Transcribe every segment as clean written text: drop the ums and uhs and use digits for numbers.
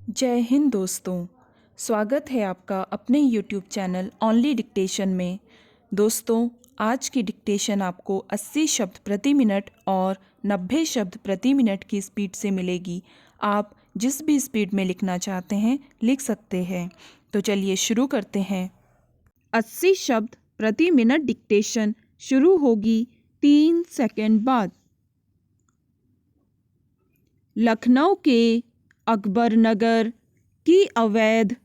जय हिंद दोस्तों। स्वागत है आपका अपने YouTube चैनल ओनली डिक्टेशन में। दोस्तों, आज की डिक्टेशन आपको 80 शब्द प्रति मिनट और 90 शब्द प्रति मिनट की स्पीड से मिलेगी। आप जिस भी स्पीड में लिखना चाहते हैं लिख सकते हैं। तो चलिए शुरू करते हैं। 80 शब्द प्रति मिनट डिक्टेशन शुरू होगी 3 सेकंड बाद। लखनऊ के अकबर नगर की अवैध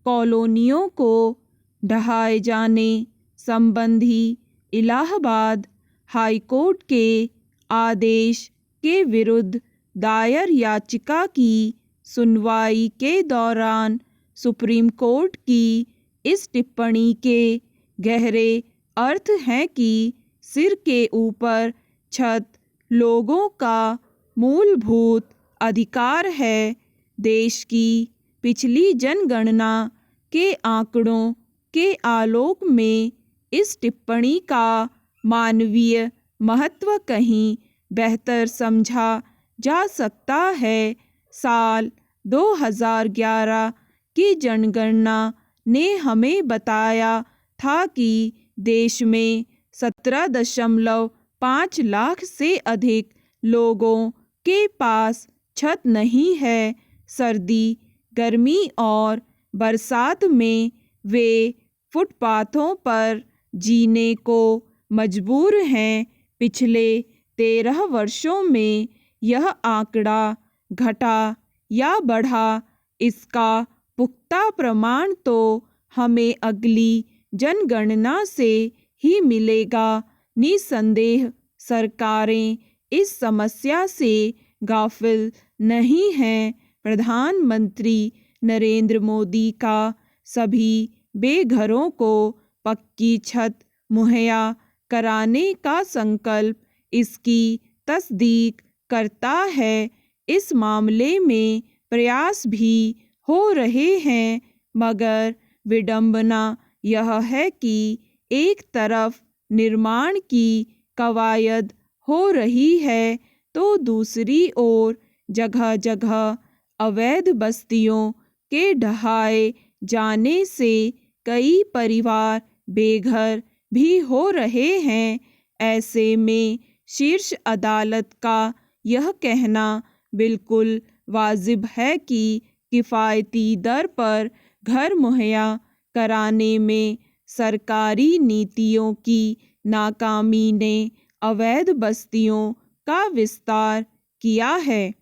कॉलोनियों को ढहाए जाने संबंधी इलाहाबाद हाई कोर्ट के आदेश के विरुद्ध दायर याचिका की सुनवाई के दौरान सुप्रीम कोर्ट की इस टिप्पणी के गहरे अर्थ हैं कि सिर के ऊपर छत लोगों का मूलभूत अधिकार है। देश की पिछली जनगणना के आंकड़ों के आलोक में इस टिप्पणी का मानवीय महत्व कहीं बेहतर समझा जा सकता है। साल 2011 की जनगणना ने हमें बताया था कि देश में 17.5 लाख से अधिक लोगों के पास छत नहीं है। सर्दी, गर्मी और बरसात में वे फुटपाथों पर जीने को मजबूर हैं। पिछले 13 वर्षों में यह आंकड़ा घटा या बढ़ा, इसका पुख्ता प्रमाण तो हमें अगली जनगणना से ही मिलेगा। निसंदेह सरकारें इस समस्या से गाफिल नहीं हैं। प्रधानमंत्री नरेंद्र मोदी का सभी बेघरों को पक्की छत मुहैया कराने का संकल्प इसकी तस्दीक करता है। इस मामले में प्रयास भी हो रहे हैं, मगर विडंबना यह है कि एक तरफ निर्माण की कवायद हो रही है तो दूसरी ओर जगह जगह अवैध बस्तियों के ढहाए जाने से कई परिवार बेघर भी हो रहे हैं। ऐसे में शीर्ष अदालत का यह कहना बिल्कुल वाजिब है कि किफ़ायती दर पर घर मुहैया कराने में सरकारी नीतियों की नाकामी ने अवैध बस्तियों का विस्तार किया है।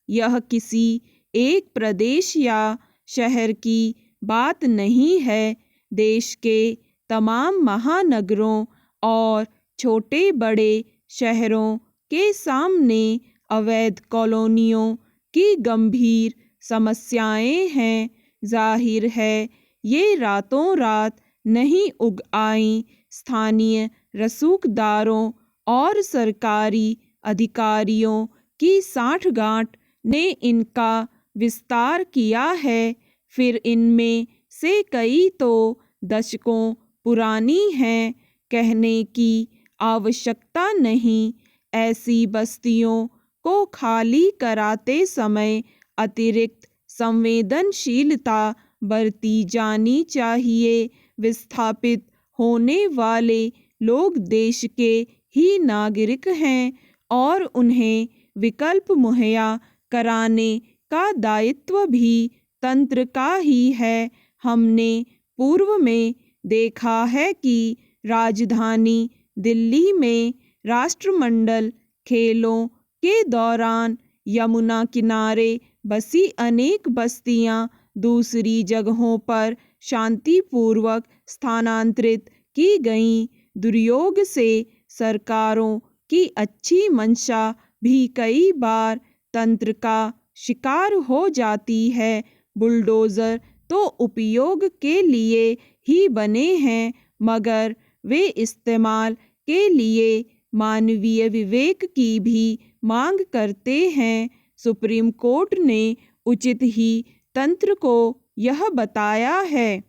यह किसी एक प्रदेश या शहर की बात नहीं है। देश के तमाम महानगरों और छोटे बड़े शहरों के सामने अवैध कॉलोनियों की गंभीर समस्याएं हैं। जाहिर है ये रातों रात नहीं उग आईं। स्थानीय रसूखदारों और सरकारी अधिकारियों की साठगांठ ने इनका विस्तार किया है। फिर इनमें से कई तो दशकों पुरानी हैं। कहने की आवश्यकता नहीं। ऐसी बस्तियों को खाली कराते समय अतिरिक्त संवेदनशीलता बरती जानी चाहिए। विस्थापित होने वाले लोग देश के ही नागरिक हैं और उन्हें विकल्प मुहैया कराने का दायित्व भी तंत्र का ही है। हमने पूर्व में देखा है कि राजधानी दिल्ली में राष्ट्रमंडल खेलों के दौरान यमुना किनारे बसी अनेक बस्तियां दूसरी जगहों पर शांतिपूर्वक स्थानांतरित की गईं। दुर्योग से सरकारों की अच्छी मंशा भी कई बार तंत्र का शिकार हो जाती है। बुलडोज़र तो उपयोग के लिए ही बने हैं, मगर वे इस्तेमाल के लिए मानवीय विवेक की भी मांग करते हैं। सुप्रीम कोर्ट ने उचित ही तंत्र को यह बताया है।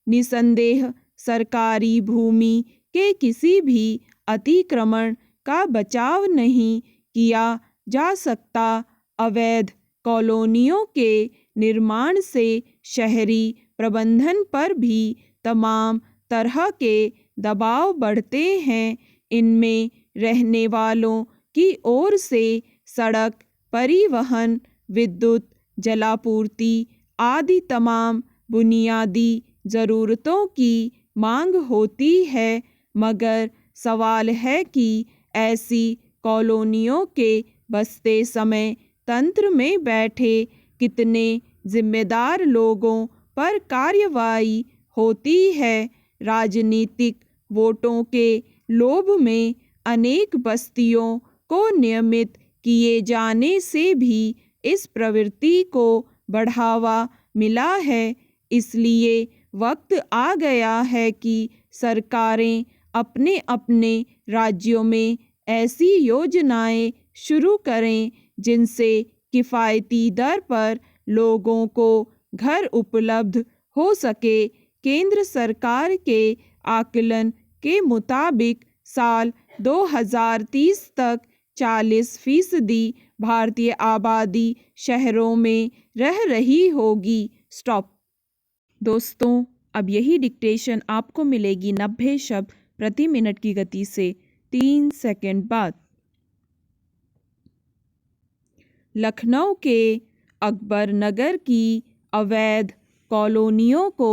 निसंदेह सरकारी भूमि के किसी भी अतिक्रमण का बचाव नहीं किया जा सकता। अवैध कॉलोनियों के निर्माण से शहरी प्रबंधन पर भी तमाम तरह के दबाव बढ़ते हैं। इनमें रहने वालों की ओर से सड़क, परिवहन, विद्युत, जलापूर्ति आदि तमाम बुनियादी ज़रूरतों की मांग होती है। मगर सवाल है कि ऐसी कॉलोनियों के बसते समय तंत्र में बैठे कितने जिम्मेदार लोगों पर कार्रवाई होती है। राजनीतिक वोटों के लोभ में अनेक बस्तियों को नियमित किए जाने से भी इस प्रवृत्ति को बढ़ावा मिला है। इसलिए वक्त आ गया है कि सरकारें अपने अपने राज्यों में ऐसी योजनाएं शुरू करें जिनसे किफ़ायती दर पर लोगों को घर उपलब्ध हो सके। केंद्र सरकार के आकलन के मुताबिक साल 2030 तक 40% भारतीय आबादी शहरों में रह रही होगी। स्टॉप। दोस्तों, अब यही डिक्टेशन आपको मिलेगी 90 शब्द प्रति मिनट की गति से 3 सेकंड बाद। लखनऊ के अकबर नगर की अवैध कॉलोनियों को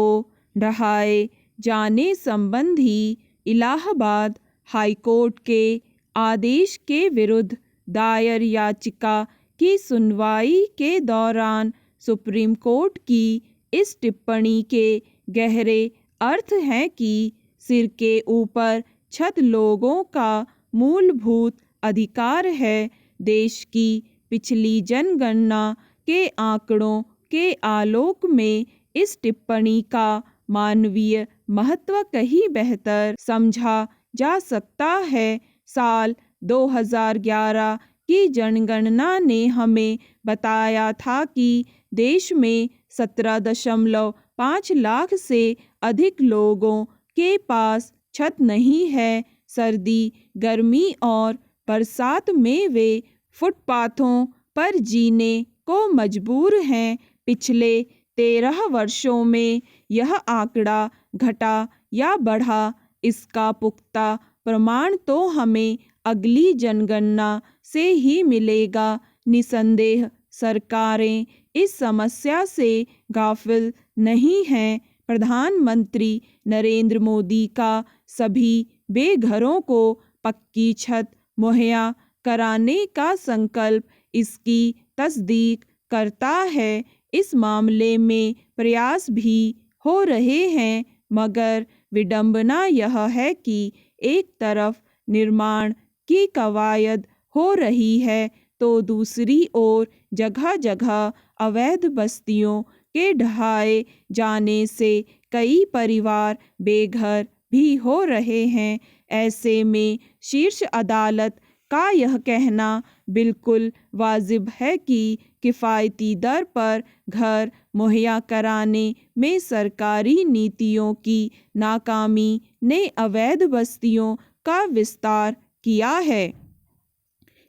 ढहाए जाने संबंधी इलाहाबाद हाईकोर्ट के आदेश के विरुद्ध दायर याचिका की सुनवाई के दौरान सुप्रीम कोर्ट की इस टिप्पणी के गहरे अर्थ हैं कि सिर के ऊपर छत लोगों का मूलभूत अधिकार है। देश की पिछली जनगणना के आंकड़ों के आलोक में इस टिप्पणी का मानवीय महत्व कहीं बेहतर समझा जा सकता है। साल 2011 की जनगणना ने हमें बताया था कि देश में 17.5 लाख से अधिक लोगों के पास छत नहीं है। सर्दी, गर्मी और बरसात में वे फुटपाथों पर जीने को मजबूर हैं। पिछले 13 वर्षों में यह आंकड़ा घटा या बढ़ा, इसका पुख्ता प्रमाण तो हमें अगली जनगणना से ही मिलेगा। निसंदेह सरकारें इस समस्या से गाफिल नहीं हैं। प्रधानमंत्री नरेंद्र मोदी का सभी बेघरों को पक्की छत मुहैया कराने का संकल्प इसकी तस्दीक करता है। इस मामले में प्रयास भी हो रहे हैं, मगर विडंबना यह है कि एक तरफ निर्माण की कवायद हो रही है तो दूसरी ओर जगह जगह अवैध बस्तियों के ढहाए जाने से कई परिवार बेघर भी हो रहे हैं। ऐसे में शीर्ष अदालत का यह कहना बिल्कुल वाजिब है कि किफ़ायती दर पर घर मुहैया कराने में सरकारी नीतियों की नाकामी ने अवैध बस्तियों का विस्तार किया है।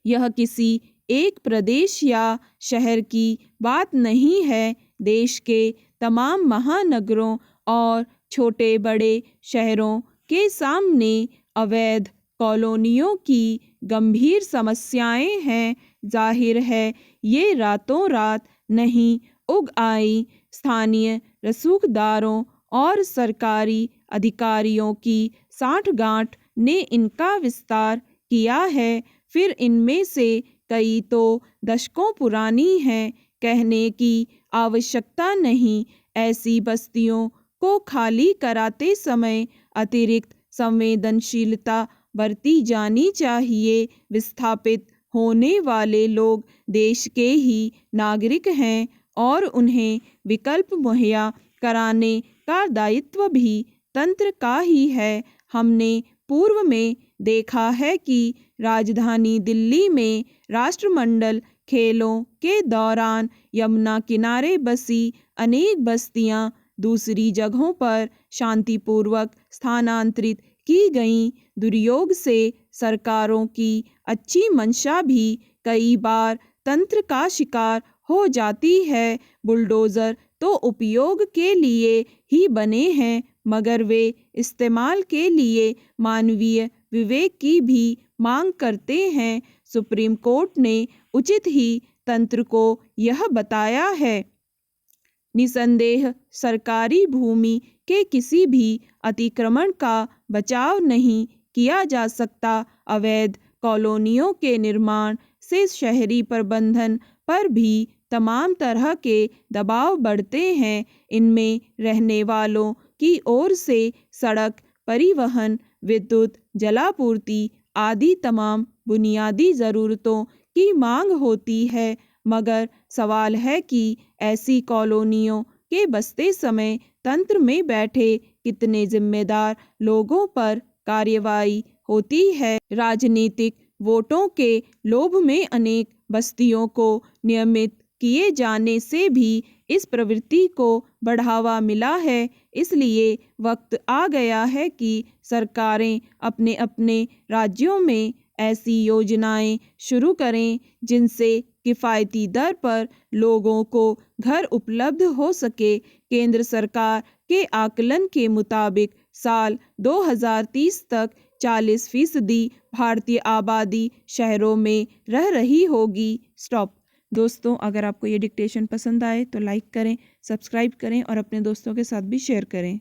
यह किसी एक प्रदेश या शहर की बात नहीं है। देश के तमाम महानगरों और छोटे बड़े शहरों के सामने अवैध कॉलोनियों की गंभीर समस्याएं हैं। जाहिर है ये रातों रात नहीं उग आई। स्थानीय रसूखदारों और सरकारी अधिकारियों की साठगांठ ने इनका विस्तार किया है। फिर इनमें से कई तो दशकों पुरानी हैं। कहने की आवश्यकता नहीं। ऐसी बस्तियों को खाली कराते समय अतिरिक्त संवेदनशीलता बरती जानी चाहिए। विस्थापित होने वाले लोग देश के ही नागरिक हैं और उन्हें विकल्प मुहैया कराने का दायित्व भी तंत्र का ही है। हमने पूर्व में देखा है कि राजधानी दिल्ली में राष्ट्रमंडल खेलों के दौरान यमुना किनारे बसी अनेक बस्तियां दूसरी जगहों पर शांतिपूर्वक स्थानांतरित की गईं। दुर्योग से सरकारों की अच्छी मंशा भी कई बार तंत्र का शिकार हो जाती है। बुलडोज़र तो उपयोग के लिए ही बने हैं, मगर वे इस्तेमाल के लिए मानवीय विवेक की भी मांग करते हैं। सुप्रीम कोर्ट ने उचित ही तंत्र को यह बताया है। निसंदेह सरकारी भूमि के किसी भी अतिक्रमण का बचाव नहीं किया जा सकता। अवैध कॉलोनियों के निर्माण से शहरी प्रबंधन पर भी तमाम तरह के दबाव बढ़ते हैं। इनमें रहने वालों की ओर से सड़क, परिवहन, विद्युत, जलापूर्ति आदि तमाम बुनियादी ज़रूरतों की मांग होती है। मगर सवाल है कि ऐसी कॉलोनियों के बसते समय तंत्र में बैठे कितने जिम्मेदार लोगों पर कार्रवाई होती है। राजनीतिक वोटों के लोभ में अनेक बस्तियों को नियमित किए जाने से भी इस प्रवृत्ति को बढ़ावा मिला है। इसलिए वक्त आ गया है कि सरकारें अपने अपने राज्यों में ऐसी योजनाएं शुरू करें जिनसे किफ़ायती दर पर लोगों को घर उपलब्ध हो सके। केंद्र सरकार के आकलन के मुताबिक साल 2030 तक 40% भारतीय आबादी शहरों में रह रही होगी। स्टॉप। दोस्तों, अगर आपको ये डिक्टेशन पसंद आए तो लाइक करें, सब्सक्राइब करें और अपने दोस्तों के साथ भी शेयर करें।